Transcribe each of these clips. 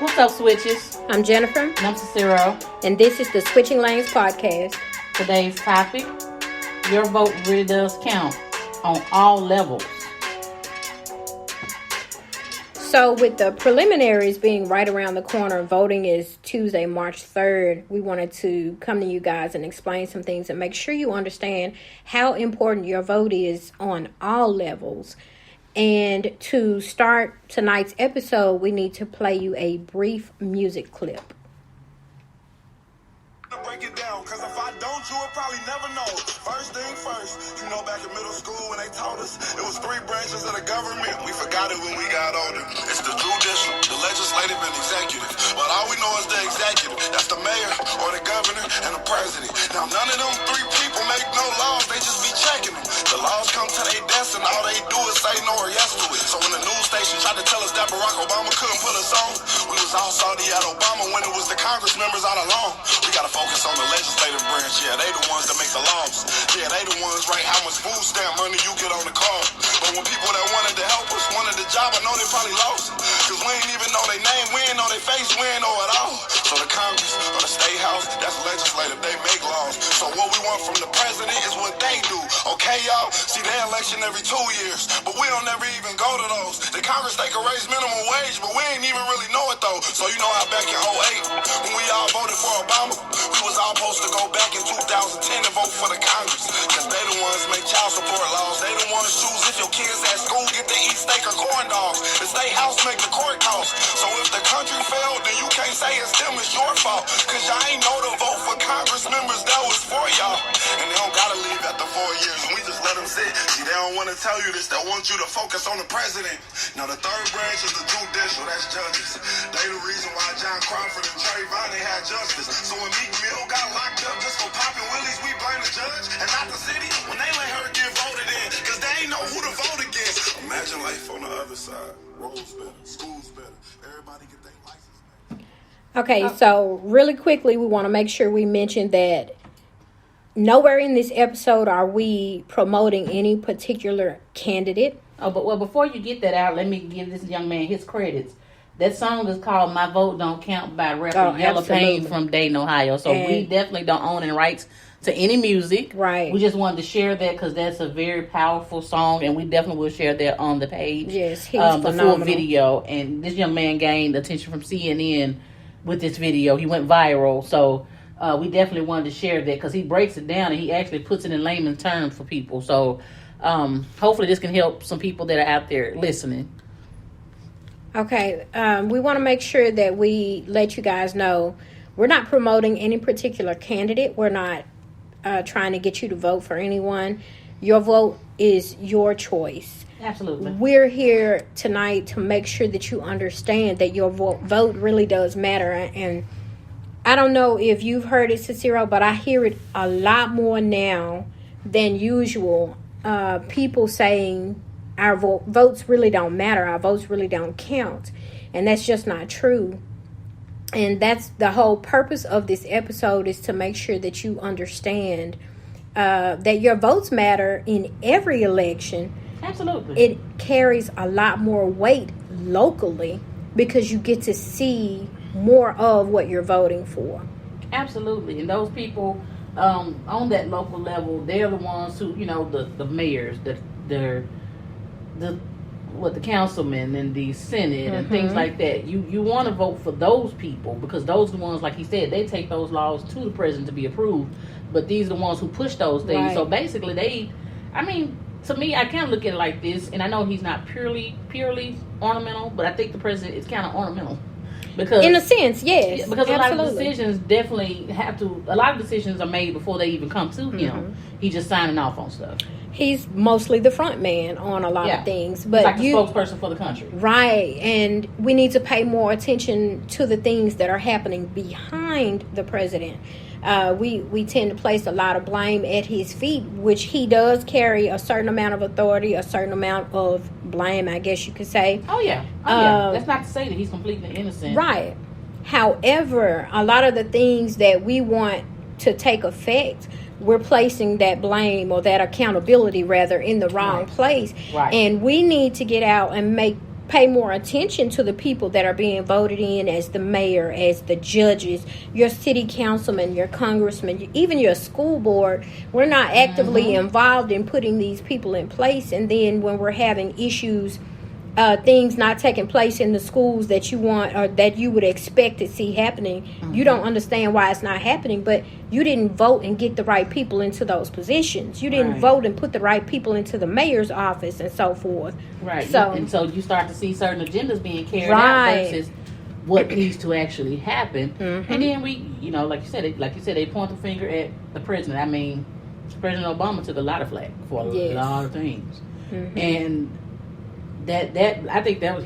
What's up, Switches? I'm Jennifer. And I'm Cicero. And this is the Switching Lanes podcast. Today's topic, your vote really does count on all levels. So with the preliminaries being right around the corner, voting is Tuesday, March 3rd. We wanted to come to you guys and explain some things and make sure you understand how important your vote is on all levels. And to start tonight's episode, we need to play you a brief music clip. Break it down, cause if I don't, you would probably never know. First thing first, you know back in middle school when they taught us, it was 3 branches of the government. We forgot it when we got older. It's the judicial, the legislative, and executive. But all we know is the executive. That's the mayor, or the governor, and the president. Now none of them 3 people make no laws, they just be checking them. The laws come to their desk and all they do is say no or yes to it. So when the news station tried to tell us that Barack Obama couldn't put us on, we was all salty at Obama when it was the Congress members all along. We gotta focus on the legislative branch. Yeah, they the ones that make the laws. Yeah, they the ones write how much food stamp money you get on the card. But when people that wanted to help us wanted the job, I know they probably lost. Cause we ain't even know their name, we ain't know their face, we ain't know it all. So the Congress or the State House, that's legislative, they make laws. So what we want from the president is what they do. Okay, y'all? See, they election every 2 years, but we don't never even go to those. The Congress, they can raise minimum wage, but we ain't even really know it though. So you know how back in 08, when we all voted for Obama, we was all supposed to go back in 2010 and vote for the Congress. Cause they the ones make child support laws. They the ones choose if your kids at school get to eat steak or corn dogs. The State House make the court calls. So if the country failed, then you can't say it's them, it's your fault. Cause y'all ain't know to vote for Congress members that was for y'all. And they don't gotta leave after 4 years, and we just let them sit. See, they don't want to tell you this, they want you to focus on the president. Now the third branch is the judicial, that's judges. They the reason why John Crawford and Trayvon, they had justice. So when Meek Mill got locked up just for popping willies, we blame the judge and not the city when they let her get voted in, cause they ain't know who to vote against. Imagine life on the other side. Roads better, schools better, everybody get their license back. Okay, so really quickly, we want to make sure we mention that nowhere in this episode are we promoting any particular candidate. Oh, but well, before you get that out, let me give this young man his credits. That song is called "My Vote Don't Count" by rapper Yellow Pain from Dayton, Ohio. So we definitely don't own any rights to any music. Right. We just wanted to share that because that's a very powerful song, and we definitely will share that on the page. Yes, he's the phenomenal. full video. And this young man gained attention from CNN with this video. He went viral. So we definitely wanted to share that because he breaks it down and he actually puts it in layman's terms for people. So hopefully this can help some people that are out there listening. Okay, we want to make sure that we let you guys know we're not promoting any particular candidate. We're not trying to get you to vote for anyone. Your vote is your choice. Absolutely. We're here tonight to make sure that you understand that your vote really does matter. And I don't know if you've heard it, Cicero, but I hear it a lot more now than usual. People saying our votes really don't matter. Our votes really don't count. And that's just not true. And that's the whole purpose of this episode, is to make sure that you understand that your votes matter in every election. Absolutely. It carries a lot more weight locally because you get to see more of what you're voting for. Absolutely. And those people on that local level, they're the ones who, you know, the mayors, the councilmen and the Senate and things like that. You want to vote for those people because those are the ones, like he said, they take those laws to the president to be approved. But these are the ones who push those things. Right. So basically to me, I kind of look at it like this, and I know he's not purely ornamental, but I think the president is kind of ornamental. Because, in a sense, yes. Because absolutely. a lot of decisions definitely a lot of decisions are made before they even come to him. He's just signing off on stuff. He's mostly the front man on a lot of things. But he's like the spokesperson for the country. Right. And we need to pay more attention to the things that are happening behind the president. We tend to place a lot of blame at his feet, which he does carry a certain amount of authority, a certain amount of blame, I guess you could say. Oh, yeah. That's not to say that he's completely innocent. Right. However, a lot of the things that we want to take effect, we're placing that blame or that accountability, rather, in the wrong place. Right. And we need to get out and make pay more attention to the people that are being voted in as the mayor, as the judges, your city councilman, your congressman, even your school board. We're not actively involved in putting these people in place. And then when we're having issues, things not taking place in the schools that you want or that you would expect to see happening, you don't understand why it's not happening. But you didn't vote and get the right people into those positions. You didn't vote and put the right people into the mayor's office and so forth. Right. So, and so you start to see certain agendas being carried out versus what needs to actually happen. And then we, like you said, they point the finger at the president. I mean, President Obama took a lot of flack for a lot of things, and that I think that was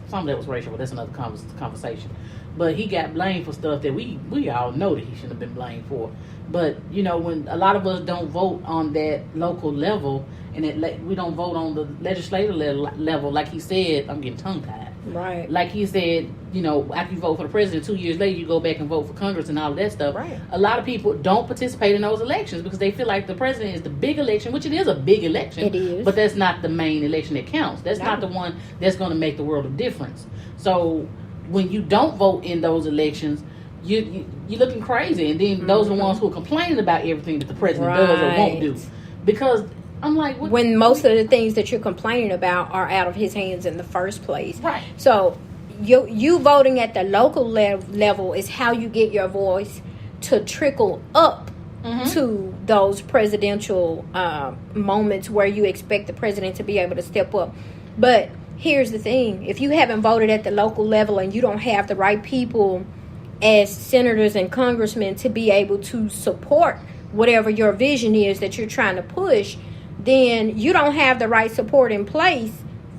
some of that was racial, but that's another conversation. But he got blamed for stuff that we all know that he shouldn't have been blamed for. But when a lot of us don't vote on that local level, and we don't vote on the legislative level, like he said, I'm getting tongue tied. Right. Like he said, after you vote for the president, 2 years later you go back and vote for Congress and all of that stuff. Right. A lot of people don't participate in those elections because they feel like the president is the big election, which it is a big election. It is. But that's not the main election that counts. That's not the one that's going to make the world of difference. So when you don't vote in those elections, you're looking crazy. And then those are the ones who are complaining about everything that the president does or won't do. Because I'm like, when most of the things that you're complaining about are out of his hands in the first place. Right. So you voting at the local level is how you get your voice to trickle up to those presidential moments where you expect the president to be able to step up. But here's the thing. If you haven't voted at the local level and you don't have the right people as senators and congressmen to be able to support whatever your vision is that you're trying to push, then you don't have the right support in place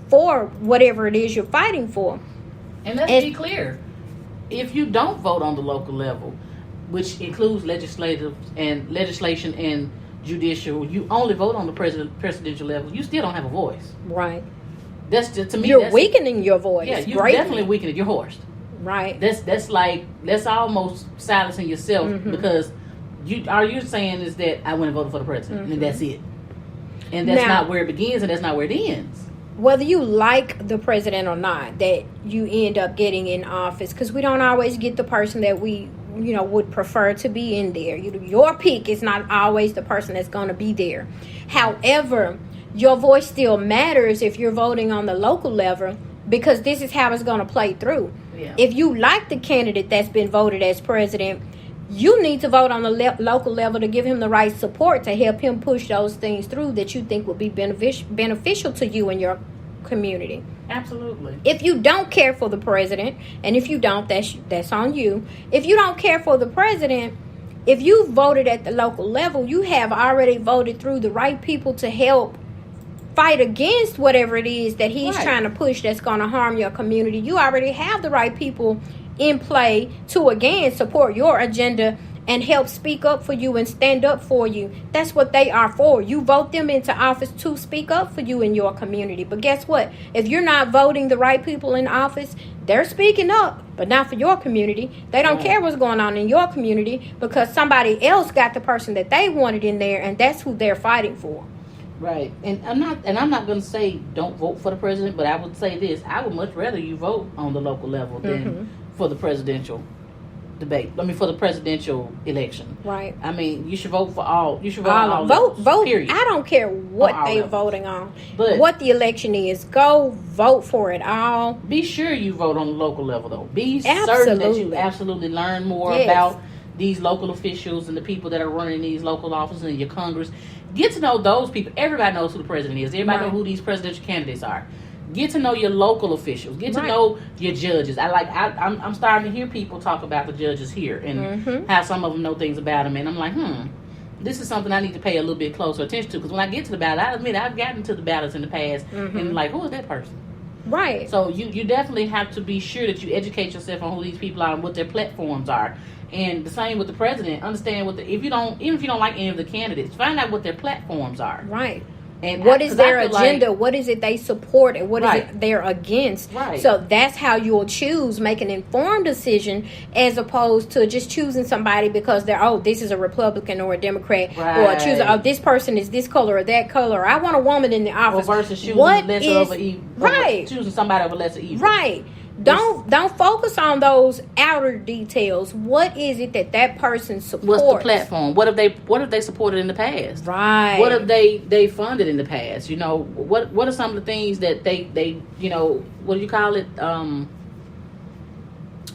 for whatever it is you're fighting for. And let's be clear. If you don't vote on the local level, which includes legislation and judicial, you only vote on the presidential level, you still don't have a voice. Right. That's just, to me, you're weakening your voice. Yeah, you're definitely weakening. You're hoarse. Right. That's almost silencing yourself because you're saying is that I went and voted for the president and that's it. And that's not where it begins and that's not where it ends. Whether you like the president or not, that you end up getting in office, because we don't always get the person that we would prefer to be in there. Your pick is not always the person that's going to be there. However, your voice still matters if you're voting on the local level, because this is how it's going to play through. Yeah. If you like the candidate that's been voted as president, you need to vote on the local level to give him the right support to help him push those things through that you think would be beneficial to you and your community. Absolutely. If you don't care for the president, and if you don't, that's on you. If you don't care for the president, if you voted at the local level, you have already voted through the right people to help fight against whatever it is that he's trying to push that's going to harm your community. You already have the right people in play to again support your agenda and help speak up for you and stand up for you. That's what they are for. You vote them into office to speak up for you in your community. But guess what? If you're not voting the right people in office, they're speaking up, but not for your community. They don't care what's going on in your community because somebody else got the person that they wanted in there, and that's who they're fighting for. Right. And I'm not going to say don't vote for the president, but I would say this. I would much rather you vote on the local level than for the presidential debate. For the presidential election. Right. I mean, you should vote for all. You should vote on all levels, vote. Period. I don't care what they're levels. voting on. But what the election is, go vote for it all. Be sure you vote on the local level, though. Be certain that you absolutely learn more about these local officials and the people that are running these local offices in your Congress. Get to know those people. Everybody knows who the president is. Everybody knows who these presidential candidates are. Get to know your local officials. Get to know your judges. I'm starting to hear people talk about the judges here and how some of them know things about them. And I'm like, this is something I need to pay a little bit closer attention to. Because when I get to the ballot, I admit I've gotten to the ballots in the past and like, who is that person? Right. So you definitely have to be sure that you educate yourself on who these people are and what their platforms are. And the same with the president. Understand even if you don't like any of the candidates, find out what their platforms are. Right. And what is their agenda? Like, what is it they support, and what is right. it they're against? Right. So that's how you'll choose, make an informed decision, as opposed to just choosing somebody because this is a Republican or a Democrat, right. or choosing this person is this color or that color. I want a woman in the office. Or versus choosing choosing somebody over lesser evil. Right. Don't focus on those outer details. What is it that person supports? What's the platform? What have they supported in the past? Right. What have they funded in the past? What are some of the things that they what do you call it?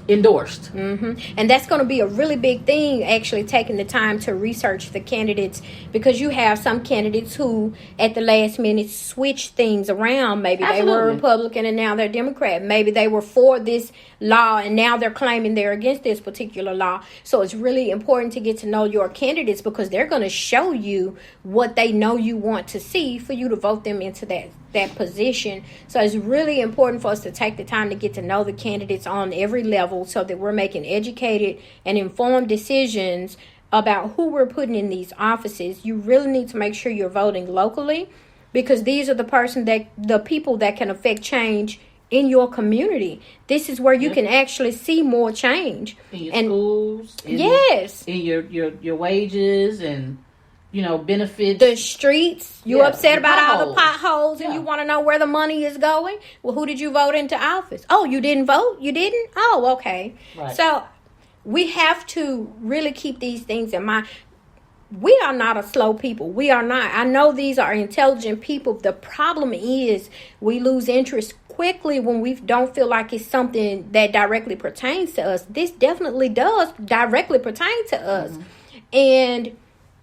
Endorsed. And that's going to be a really big thing, actually taking the time to research the candidates, because you have some candidates who at the last minute switch things around. Maybe Absolutely. they were Republican and now they're Democrat. Maybe they were for this law and now they're claiming they're against this particular law. So it's really important to get to know your candidates, because they're going to show you what they know you want to see for you to vote them into that position. So it's really important for us to take the time to get to know the candidates on every level, so that we're making educated and informed decisions about who we're putting in these offices. You really need to make sure you're voting locally, because these are the people that can affect change in your community. This is where you can actually see more change in your schools, in your wages and benefits. The streets. You upset about all the potholes. potholes and you want to know where the money is going? Well, who did you vote into office? Oh, you didn't vote? You didn't? Oh, okay. Right. So we have to really keep these things in mind. We are not a slow people. We are not. I know these are intelligent people. The problem is we lose interest quickly when we don't feel like it's something that directly pertains to us. This definitely does directly pertain to us. And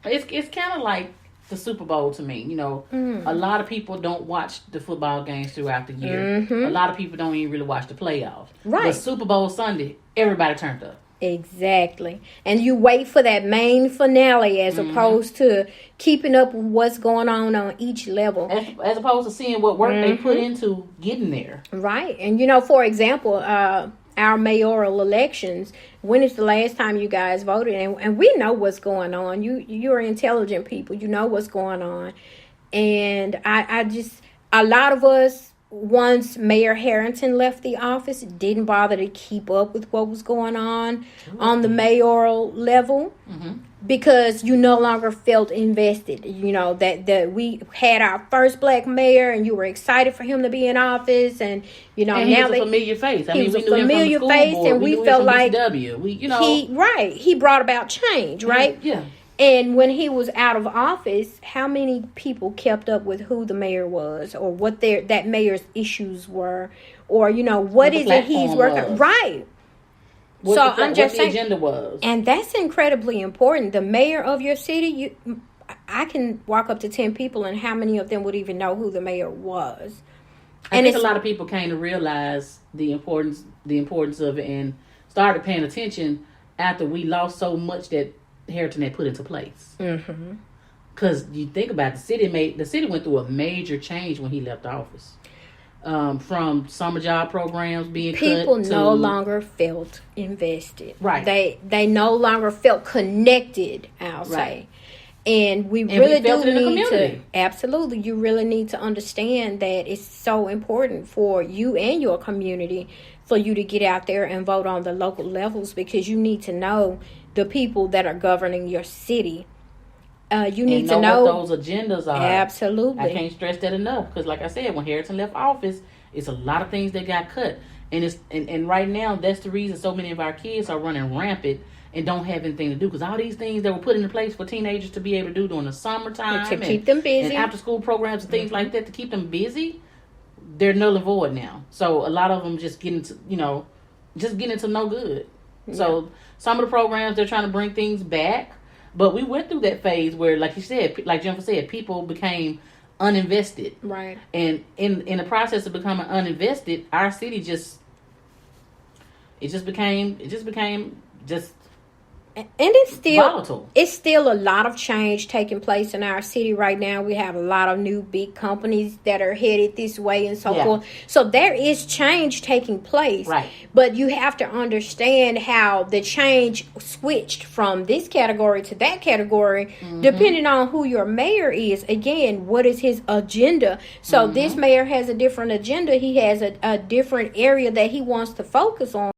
it's kind of like the Super Bowl to me. A lot of people don't watch the football games throughout the year. A lot of people don't even really watch the playoffs. Right. But Super Bowl Sunday, everybody turned up. Exactly. And you wait for that main finale as opposed to keeping up with what's going on each level. As opposed to seeing what work they put into getting there. Right. And, for example, our mayoral elections, when is the last time you guys voted? And we know what's going on. You're intelligent people. You know what's going on. And a lot of us, once Mayor Harrington left the office, didn't bother to keep up with what was going on the mayoral level, because you no longer felt invested. That we had our first black mayor and you were excited for him to be in office, and and now he was a familiar face. He was a familiar face, and we felt like he brought about change, right? Yeah. And when he was out of office, how many people kept up with who the mayor was, or what that mayor's issues were, or what is it he's working on? Right. What I'm just saying, the agenda was, and that's incredibly important. The mayor of your city, I can walk up to 10 people, and how many of them would even know who the mayor was? I think a lot of people came to realize the importance of it and started paying attention after we lost so much that Harrington had put into place. Because you think about it, the city went through a major change when he left office. From summer job programs being people cut to, no longer felt invested. Right. They no longer felt connected, I'll say. And we really do need to, absolutely, you really need to understand that it's so important for you and your community for you to get out there and vote on the local levels, because you need to know the people that are governing your city. You need to know what those agendas are. Absolutely. I can't stress that enough, because like I said, when Harrington left office, it's a lot of things that got cut. And right now, that's the reason so many of our kids are running rampant and don't have anything to do, because all these things that were put into place for teenagers to be able to do during the summertime, to keep them busy, and after school programs and things like that to keep them busy, they're null and void now. So a lot of them just get into no good. Yeah. So some of the programs, they're trying to bring things back, but we went through that phase where, like you said, like Jennifer said, people became uninvested. Right. And in the process of becoming uninvested, our city just And volatile. It's still a lot of change taking place in our city right now. We have a lot of new big companies that are headed this way and so forth. So there is change taking place. Right. But you have to understand how the change switched from this category to that category, depending on who your mayor is. Again, what is his agenda? So this mayor has a different agenda. He has a different area that he wants to focus on.